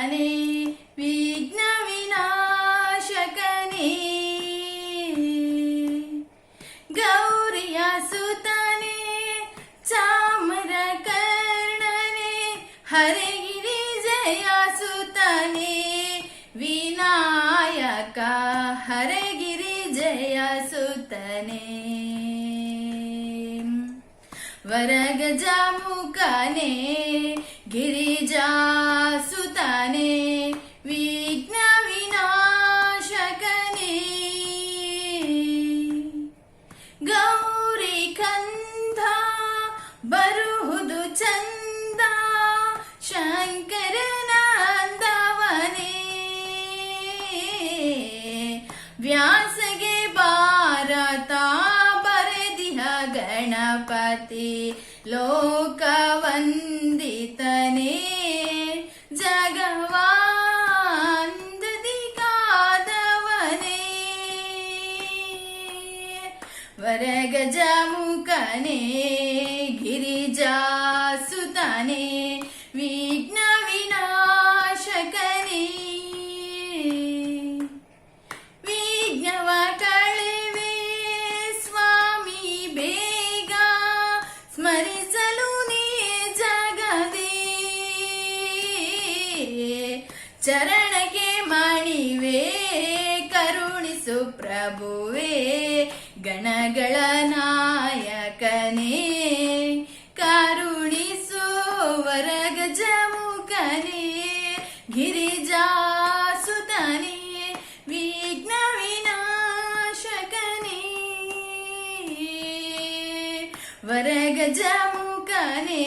सुतने विघ्न विनाशकने गौरिया सुतने चामरकर्णने हरगिरिजया सुतने विनायक हरगिरिजया सुतने वरगजमुखने गिरिजा सुतने विघ्न विनाशकने गौरी कंध बरुहुदु चंद शंकरनंदवने व्यासगे भारत बरेदिह गणपति लोकवंदितने जगवांददिकादवने वरगजमुखने गिरिजा सुतने विघ्न विनाशकने विघ्नव कळिवे स्वामी ಬೇಗ ಸ್ಮರಿಸಲು ನೀ ಜಗದೇ ಚರಣಕ್ಕೆ ಮಣಿವೆ ಕರುಣಿಸು ಪ್ರಭುವೇ ಗಣಗಳ ನಾಯಕನೇ ಕರುಣಿಸು ವರಗಜಮುಖನೇ ಗಿರಿಜಾ ಸುತನೇ ವಿಘ್ನ ವಿನಾಶಕನೇ ವರಗಜಮುಖನೇ